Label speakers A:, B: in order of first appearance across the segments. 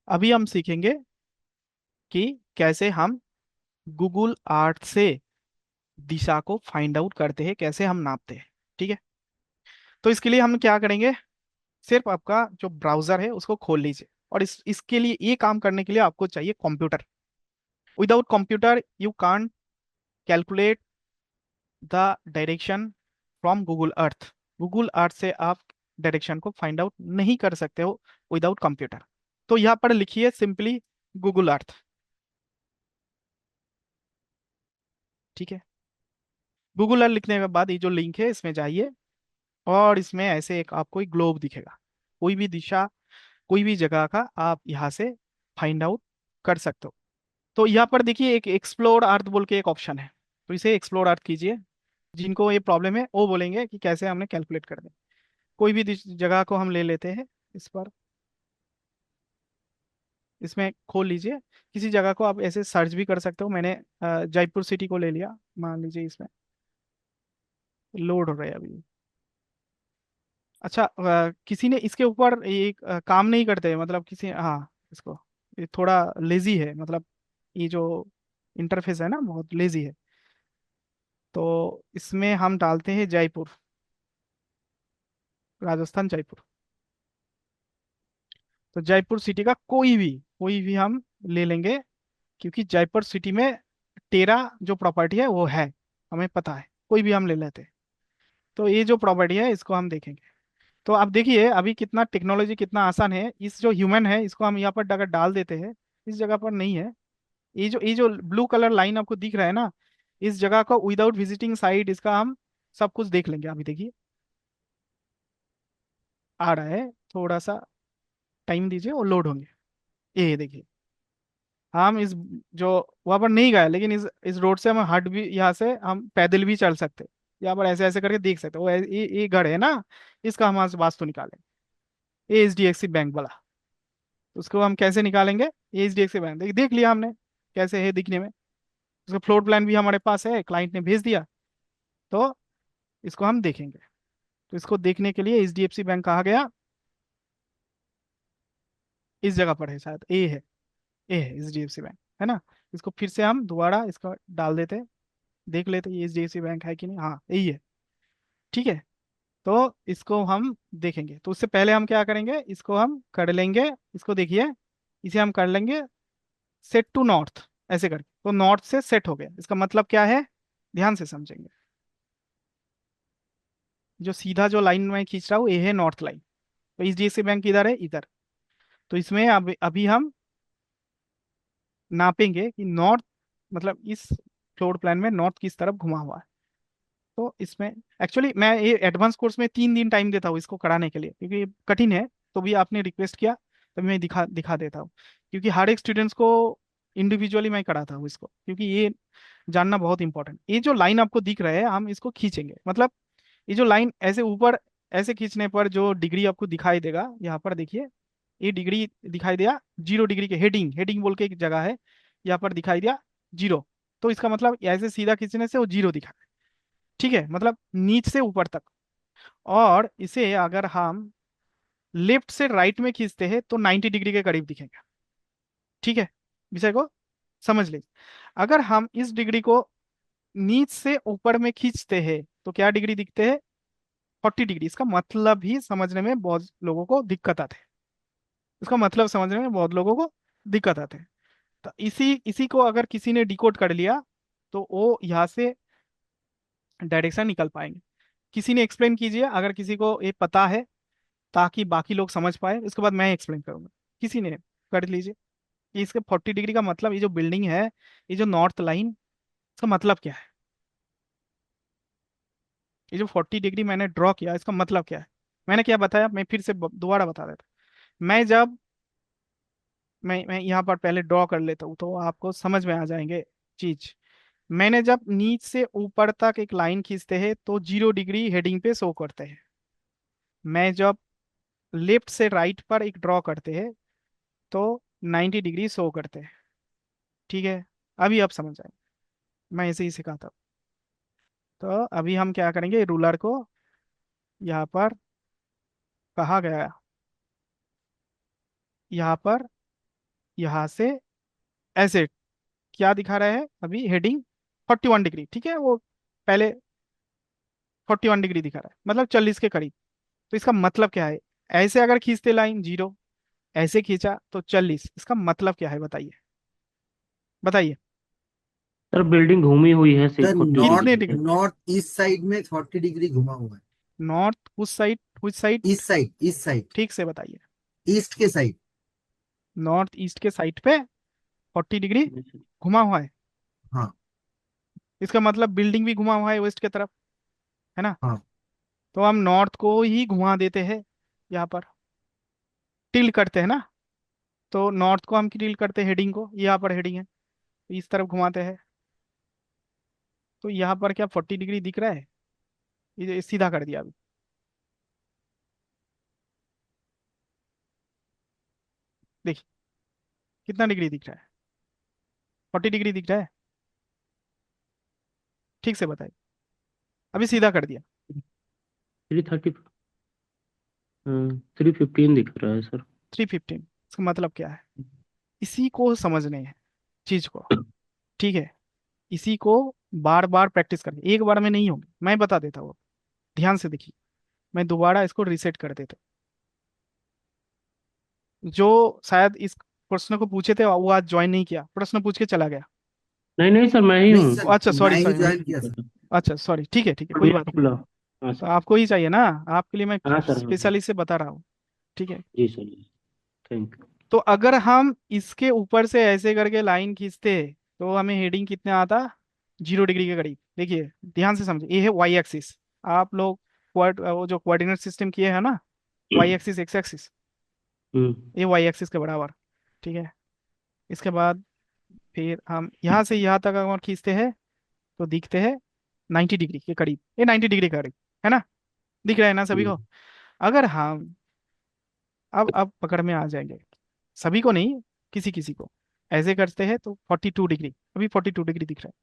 A: अभी हम सीखेंगे कि कैसे हम गूगल अर्थ से दिशा को फाइंड आउट करते हैं, कैसे हम नापते हैं। ठीक है। तो इसके लिए हम क्या करेंगे, सिर्फ आपका जो ब्राउजर है उसको खोल लीजिए। और इसके लिए, ये काम करने के लिए आपको चाहिए computer. Without computer you can't calculate the direction from Google Earth. Google Earth से आप डायरेक्शन को फाइंड आउट नहीं कर सकते हो विदाउट कंप्यूटर। तो यहाँ पर लिखिए सिंपली गूगल अर्थ। ठीक है। गूगल अर्थ लिखने के बाद ये जो लिंक है इसमें जाइए, और इसमें ऐसे एक आपको एक ग्लोब दिखेगा। कोई भी दिशा, कोई भी जगह का आप यहाँ से फाइंड आउट कर सकते हो। तो यहाँ पर देखिए एक एक्सप्लोर अर्थ बोल के एक ऑप्शन है, तो इसे एक्सप्लोर अर्थ कीजिए। जिनको ये प्रॉब्लम है वो बोलेंगे कि कैसे हमने कैलकुलेट कर दें। कोई भी जगह को हम ले लेते हैं इस पर, इसमें खोल लीजिए। किसी जगह को आप ऐसे सर्च भी कर सकते हो। मैंने जयपुर सिटी को ले लिया, मान लीजिए। इसमें लोड हो रहा है अभी। अच्छा, किसी ने इसके ऊपर एक काम नहीं करते, मतलब किसी, हाँ, इसको, ये थोड़ा लेजी है, मतलब ये जो इंटरफेस है ना बहुत लेजी है। तो इसमें हम डालते हैं जयपुर, राजस्थान जयपुर। तो जयपुर सिटी का कोई भी हम ले लेंगे, क्योंकि जयपुर सिटी में तेरा जो प्रॉपर्टी है वो है, हमें पता है। कोई भी हम ले लेते हैं। तो ये जो प्रॉपर्टी है इसको हम देखेंगे। तो आप देखिए अभी कितना टेक्नोलॉजी कितना आसान है। इस जो ह्यूमन है इसको हम यहाँ पर अगर डाल देते हैं, इस जगह पर नहीं है। ये जो ब्लू कलर लाइन आपको दिख रहा है ना, इस जगह को विदाउट विजिटिंग साइट इसका हम सब कुछ देख लेंगे। अभी देखिए आ रहा है, थोड़ा सा टाइम दीजिए और लोड होंगे। ये देखिए, हम इस जो वहां पर नहीं गए, लेकिन इस रोड से हम हट भी, यहाँ से हम पैदल भी चल सकते हैं। यहाँ पर ऐसे ऐसे करके देख सकते हो। ये घर है ना, इसका हम आज वास्तु निकालेंगे। ये HDFC बैंक वाला, तो उसको हम कैसे निकालेंगे। ये HDFC बैंक देख लिया हमने कैसे है दिखने में। उसका फ्लोर प्लान भी हमारे पास है, क्लाइंट ने भेज दिया। तो इसको हम देखेंगे। तो इसको देखने के लिए HDFC बैंक कहा गया, इस जगह पर है शायद, ए है HDFC बैंक, है ना। इसको फिर से हम दोबारा इसका डाल देते हैं, देख लेते हैं ये HDFC बैंक है कि नहीं। हाँ, यही है। ठीक है। तो इसको हम देखेंगे। तो उससे पहले हम क्या करेंगे, इसको हम कर लेंगे। इसको देखिए, इसे हम कर लेंगे सेट टू नॉर्थ, ऐसे करके। तो नॉर्थ से सेट हो गया, इसका मतलब क्या है, ध्यान से समझेंगे। जो सीधा जो लाइन में खींच रहा हूँ ये है नॉर्थ लाइन। तो HDFC बैंक इधर है, इधर। तो इसमें अब अभी हम नापेंगे कि नॉर्थ, मतलब इस फ्लोर प्लान में नॉर्थ किस तरफ घुमा हुआ है। तो इसमें एक्चुअली मैं ये एडवांस कोर्स में 3 दिन टाइम देता हूँ इसको कराने के लिए, क्योंकि ये कठिन है। तो भी आपने रिक्वेस्ट किया, तो मैं दिखा दिखा देता हूँ। क्योंकि हर एक स्टूडेंट्स को इंडिविजुअली मैं कराता हूँ इसको, क्योंकि ये जानना बहुत इंपॉर्टेंट। ये जो लाइन आपको दिख रहा है हम इसको खींचेंगे, मतलब ये जो लाइन ऐसे ऊपर ऐसे खींचने पर जो डिग्री आपको दिखाई देगा, यहाँ पर देखिए ये डिग्री दिखाई दिया 0 डिग्री के। हेडिंग हेडिंग बोल के एक जगह है, यहाँ पर दिखाई दिया 0। तो इसका मतलब ऐसे सीधा खींचने से वो 0 दिखा है। ठीक है, मतलब नीच से ऊपर तक। और इसे अगर हम लेफ्ट से राइट में खींचते हैं तो 90 डिग्री के करीब दिखेगा। ठीक है, विषय को समझ लीजिए। अगर हम इस डिग्री को नीच से ऊपर में खींचते हैं तो क्या डिग्री दिखते हैं, 40 डिग्री। इसका मतलब ही समझने में बहुत लोगों को दिक्कत आते हैं। इसका मतलब समझने में बहुत लोगों को दिक्कत आते हैं। तो इसी इसी को अगर किसी ने डिकोड कर लिया तो वो यहाँ से डायरेक्शन निकल पाएंगे। किसी ने एक्सप्लेन कीजिए अगर किसी को ये पता है, ताकि बाकी लोग समझ पाए। इसके बाद मैं एक्सप्लेन करूंगा। किसी ने कर लीजिए कि इसके 40 डिग्री का मतलब, ये जो बिल्डिंग है, ये जो नॉर्थ लाइन, इसका मतलब क्या है। ये जो 40 डिग्री मैंने ड्रॉ किया इसका मतलब क्या है। मैंने क्या बताया, मैं फिर से दोबारा बता देता। मैं जब मैं यहाँ पर पहले ड्रॉ कर लेता हूँ तो आपको समझ में आ जाएंगे चीज। मैंने जब नीच से ऊपर तक एक लाइन खींचते हैं तो 0 डिग्री हेडिंग पे शो करते हैं। मैं जब लेफ्ट से राइट पर एक ड्रॉ करते हैं तो 90 डिग्री शो करते हैं। ठीक है, अभी आप समझ आए। मैं ऐसे ही सिखाता हूँ। तो अभी हम क्या करेंगे, रूलर को यहाँ पर कहा गया, यहाँ पर यहाँ से ऐसे क्या दिखा रहा है अभी हेडिंग, 41 डिग्री, ठीक है, वो पहले 41 डिग्री दिखा रहा है, मतलब 40 के करीब। तो इसका मतलब क्या है? ऐसे अगर खींचते लाइन 0, ऐसे खींचा तो 40, इसका मतलब क्या है बताइए? बताइए।
B: सर बिल्डिंग घूमी हुई है
C: सर
B: 40 डिग्री
A: कितने
C: नॉर्थ,
A: डिग्री?
B: से।
C: नॉर्थ ईस्ट साइड में 40 डिग्री घुमा हुआ है।
A: नॉर्थ उस साइड, उस side?
C: East side, east side,
A: ठीक से बताइए।
C: ईस्ट के साइड।
A: नॉर्थ ईस्ट के साइड पे 40 डिग्री घुमा हुआ है।
C: हाँ।
A: इसका मतलब बिल्डिंग भी घुमा हुआ है वेस्ट की तरफ, है ना?
C: हाँ।
A: तो हम नॉर्थ को ही घुमा देते हैं, यहाँ पर टिल्ट करते हैं ना। तो नॉर्थ को हम टिल्ट करते हैं, हेडिंग को, यहाँ पर हेडिंग है, तो इस तरफ घुमाते हैं। तो यहाँ पर क्या 40 डिग्री दिख रहा है? ये सीधा कर दिया अभी। देखिए कितना डिग्री दिख रहा है? 40 डिग्री दिख रहा है? ठीक से बताइए। अभी सीधा कर दिया।
B: 330, 315 दिख रहा है सर।
A: 315। इसका मतलब क्या है? इसी को समझने है चीज को, ठीक है? इसी को बार बार प्रैक्टिस करनी, एक बार में नहीं होगी, मैं बता देता हूँ। ध्यान से देखिए, मैं दोबारा इसको रीसेट कर देता हूँ। जो शायद इस प्रश्न को पूछे थे वो आज ज्वाइन नहीं किया, प्रश्न पूछ के चला गया।
B: नहीं नहीं सर, मैं ही
C: नहीं
B: हूँ।
C: सर,
A: अच्छा सॉरी
C: मैं ही
A: सॉरी,
B: मैं
C: ज्वाइन
B: ही
C: किया
B: कर
C: सर।
B: रहा हूँ।
A: अच्छा सॉरी, ठीक है कोई
B: अभिषेक
A: बात नहीं।
B: शुक्ला। हाँ
A: तो
B: सर।
A: आपको ही चाहिए ना, आपके लिए मैं
B: हाँ सर, हाँ सर।
A: स्पेशली से बता रहा हूँ, ठीक है?
B: जी सर, जी। Thank you.
A: तो अगर हम इसके ऊपर से ऐसे करके लाइन खींचते तो हमें हेडिंग कितने आता? 0 डिग्री के करीब। देखिए ध्यान से समझिए, ये है वाई एक्सिस। आप लोग वो जो कोऑर्डिनेट सिस्टम किए हैं ना, वाई एक्सिस एक्स एक्सिस,
B: हम्म।
A: ये वाई एक्सिस के बराबर, ठीक है? इसके बाद फिर हम यहाँ से यहाँ तक अगर खींचते हैं तो दिखते हैं 90 डिग्री के करीब, ये 90 डिग्री के करीब, है ना? दिख रहा है ना सभी
B: हम्म।
A: को? अगर हम अब पकड़ में आ जाएंगे, सभी को नहीं, किसी किसी को ऐसे करते हैं तो 42 डिग्री, अभी 42 डिग्री दिख रहा है।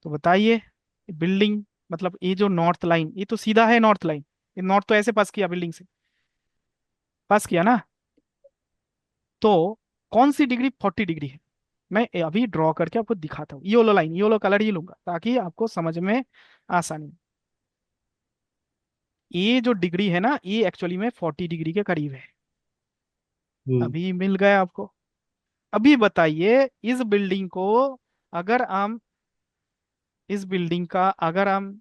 A: तो बताइए, बिल्डिंग, मतलब ये जो नॉर्थ लाइन, ये तो सीधा है नॉर्थ लाइन, ये नॉर्थ तो ऐसे पास किया, बिल्डिंग से पास किया ना। तो कौन सी डिग्री 40 डिग्री है? मैं अभी ड्रॉ करके आपको दिखाता हूँ, योलो लाइन, योलो कलर ही लूंगा ताकि आपको समझ में आसानी हो। ये जो डिग्री है ना, ये एक्चुअली में 40 डिग्री के करीब है।
B: हम्म।
A: अभी मिल गया आपको? अभी बताइए, इस बिल्डिंग को अगर हम, इस बिल्डिंग का अगर हम,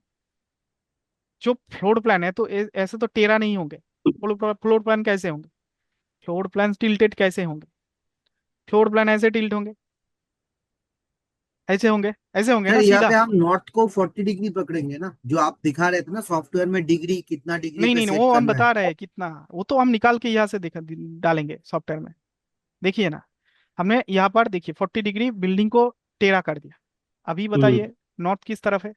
A: जो फ्लोर प्लान है तो ऐसे तो टेढ़ा नहीं होंगे। फ्लोर प्लान कैसे होंगे? फ्लोर प्लान टिल्टेड कैसे होंगे? फ्लोर प्लान ऐसे टिल्ट होंगे, ऐसे होंगे, ऐसे होंगे
C: सर
A: ना
C: यहाँ
A: सीधा।
C: पे हम नॉर्थ को 40 डिग्री पकड़ेंगे ना, जो आप दिखा रहे थे ना सॉफ्टवेयर में, डिग्री कितना डिग्री
A: नहीं
C: पे
A: नहीं नहीं,
C: सेट
A: वो हम
C: करना है।
A: बता रहे हैं कितना, वो तो हम निकाल के यहाँ से देखा डालेंगे सॉफ्टवेयर में। देखिए ना, हमने यहाँ पर देखिए 40 डिग्री बिल्डिंग को टेढ़ा कर दिया। अभी
B: हम्म।
A: बताइए नॉर्थ किस तरफ है?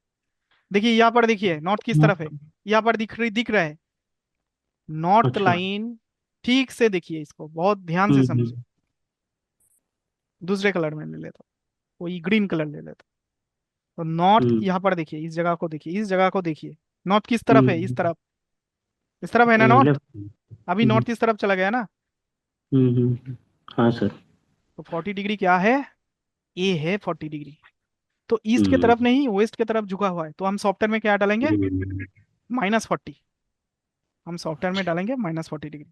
A: देखिए यहाँ पर, देखिए नॉर्थ किस तरफ है, यहाँ पर दिख रहा है नॉर्थ
B: अच्छा।
A: लाइन। ठीक से देखिए, इसको बहुत ध्यान से
B: हम्म।
A: समझिए। दूसरे कलर में ले लेता हूँ, कोई ग्रीन कलर ले लेता हूँ। तो नॉर्थ
B: हम्म।
A: यहाँ पर देखिए, इस जगह को देखिए, इस जगह को देखिए। नॉर्थ किस तरफ है? इस
B: हम्म।
A: तरफ, इस तरफ है ना नॉर्थ?
B: लेफ्ट।
A: अभी
B: हम्म।
A: नॉर्थ इस तरफ चला गया ना।
B: हाँ सर।
A: तो 40 डिग्री क्या है? ए है 40 डिग्री। तो ईस्ट के
B: हम्म।
A: तरफ नहीं, वेस्ट के तरफ झुका हुआ है, तो हम सॉफ्टवेयर में क्या डालेंगे?
B: हम्म।
A: -40। हम सॉफ्टवेयर में डालेंगे -40 डिग्री।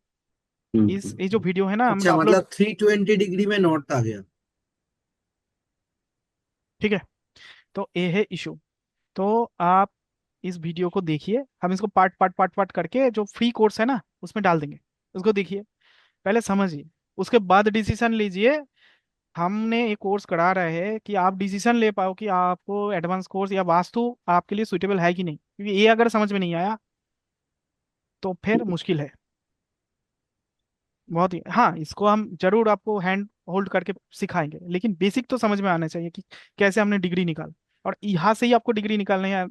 A: इस
B: हम्म।
A: ये जो वीडियो है ना हम
C: अच्छा,
A: अपलोड,
C: मतलब 320 डिग्री में नॉर्थ आ गया।
A: ठीक है? तो ये है इशू। तो आप इस वीडियो को देखिए, हम इसको पार्ट पार्ट पार्ट पार्ट करके जो फ्री कोर्स है ना उसमें डाल देंगे। उसको देखिए, पहले समझिए, उसके बाद डिसीजन लीजिए। हमने एक कोर्स करा रहे हैं कि आप डिसीजन ले पाओ कि आपको एडवांस कोर्स या वास्तु आपके लिए सुइटेबल है कि नहीं, क्योंकि ये अगर समझ में नहीं आया तो फिर मुश्किल है बहुत ही। हाँ, इसको हम जरूर आपको हैंड होल्ड करके सिखाएंगे, लेकिन बेसिक तो समझ में आना चाहिए कि कैसे हमने डिग्री निकाल, और यहाँ से ही आपको डिग्री निकालनी है।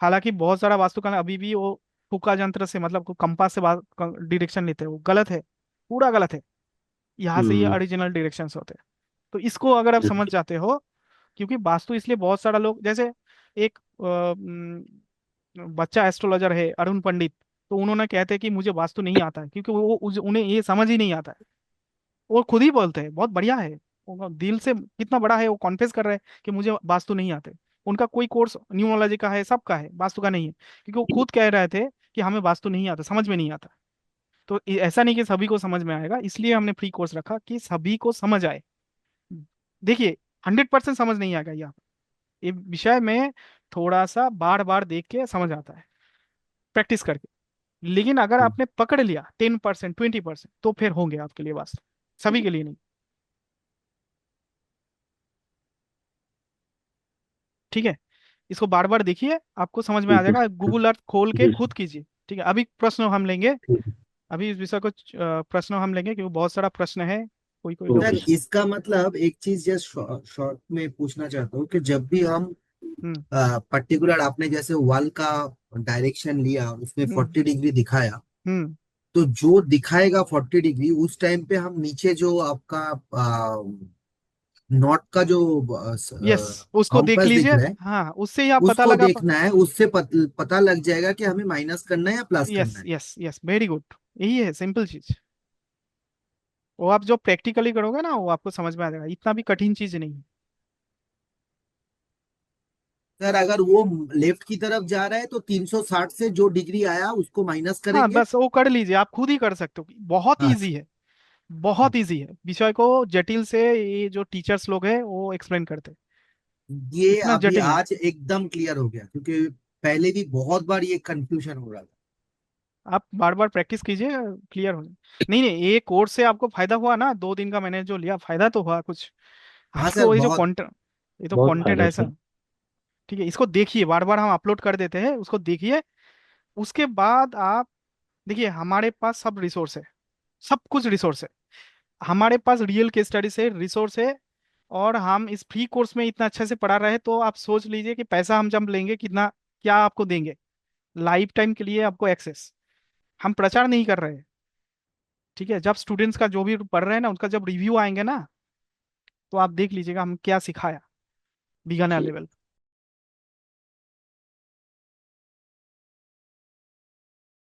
A: हालांकि बहुत सारा वास्तुकला अभी भी वो फुका यंत्र से, मतलब कंपास से डायरेक्शन लेते हैं, वो गलत है, पूरा गलत है। यहाँ से ये
B: हम्म।
A: ओरिजिनल डायरेक्शंस होते हैं। तो इसको अगर आप समझ जाते हो, क्योंकि वास्तु इसलिए बहुत सारा लोग, जैसे एक बच्चा एस्ट्रोलॉजर है अरुण पंडित, तो उन्होंने कहते हैं कि मुझे वास्तु नहीं आता है, क्योंकि वो उन्हें ये समझ ही नहीं आता है। वो खुद ही बोलते हैं बहुत बढ़िया है, वो दिल से कितना बड़ा है, वो कॉन्फेस कर रहे हैं कि मुझे वास्तु नहीं आते। उनका कोई कोर्स न्यूमरोलॉजी का है, सबका है, वास्तु का नहीं है, क्योंकि वो खुद कह रहे थे कि हमें वास्तु नहीं आता, समझ में नहीं आता। तो ऐसा नहीं कि सभी को समझ में आएगा, इसलिए हमने फ्री कोर्स रखा कि सभी को समझ आए। देखिए, 100% समझ नहीं आएगा यहाँ, ये विषय में थोड़ा सा बार बार देख के समझ आता है, प्रैक्टिस करके। लेकिन अगर
B: हम्म,
A: आपने पकड़ लिया 10%, 20%, तो फिर होंगे आपके लिए वास्तव, सभी के लिए नहीं। ठीक है, इसको बार बार देखिए, आपको समझ में आ
B: ठीक है
A: जाएगा,
B: सर।
A: गूगल अर्थ खोल के
B: जी
A: खुद
B: सर।
A: कीजिए। ठीक है, अभी प्रश्न हम लेंगे,
B: ठीक है।
A: अभी इस विषय को प्रश्न हम लेंगे, क्योंकि बहुत सारा प्रश्न है, कोई कोई लोग।
B: Okay
C: sir
B: sir.
C: इसका मतलब एक चीज जस्ट शॉर्ट में पूछना चाहता हूँ कि जब भी हम
A: हम्म
C: पर्टिकुलर आपने जैसे वॉल का डायरेक्शन लिया उसमें
A: हम्म
C: 40 डिग्री दिखाया,
A: हम्म
C: तो जो दिखाएगा 40 डिग्री उस टाइम पे हम नीचे जो आपका नॉट का जो
A: यस, उसको देख
C: कॉम्पास दिख
A: लीजिए,
C: रहा है
A: हाँ, उससे ही आप पता
C: उसको
A: लगा।
C: देखना है, उससे पता लग जाएगा कि हमें माइनस करना है या प्लस
A: यस
C: करना है।
A: यस यस, वेरी गुड, यही है सिंपल चीज। वो आप जो प्रैक्टिकली करोगे ना, वो आपको समझ में आ जाएगा, इतना भी कठिन चीज नहीं है।
C: सर अगर वो लेफ्ट की तरफ जा रहा है तो 360 से जो डिग्री आया उसको माइनस
A: हाँ,
C: करेंगे।
A: बस वो कर लीजिए, आप खुद ही कर सकते हो, बहुत
C: अच्छा।
A: इजी है, बहुत इजी है, विषय को जटिल से ये जो टीचर्स लोग हैं वो एक्सप्लेन करते हैं,
C: ये
A: इतना
C: अभी
A: जटिल नहीं।
C: आज एकदम क्लियर हो गया क्योंकि पहले भी बहुत बार ये कंफ्यूजन हो रहा था।
A: आप बार बार प्रैक्टिस कीजिए, क्लियर हो। नहीं नहीं, ये कोर्स से आपको फायदा हुआ ना, 2 दिन का मैंने जो लिया, फायदा तो हुआ कुछ
C: हाँ सर
A: आपको। ये जो
C: बहुत।
A: कंटेंट, ये तो
B: बहुत
A: कंटेंट
B: फायदा है
A: ऐसा।
B: सर।
A: ठीक है, इसको देखिए, बार बार हम अपलोड कर देते हैं, उसको देखिए। उसके बाद आप देखिए, हमारे पास सब रिसोर्स है, सब कुछ रिसोर्स है, हमारे पास रियल केस स्टडी से रिसोर्स है। और हम इस फ्री कोर्स में इतना अच्छे से पढ़ा रहे हैं, तो आप सोच लीजिए कि पैसा हम जब लेंगे कितना, क्या आपको देंगे, लाइफ टाइम के लिए आपको एक्सेस। हम प्रचार नहीं कर रहे हैं। ठीक है, जब स्टूडेंट्स का जो भी पढ़ रहे हैं ना, उनका जब रिव्यू आएंगे ना, तो आप देख लीजिएगा हम क्या सिखाया बिगिनर
B: जी।
A: लेवल।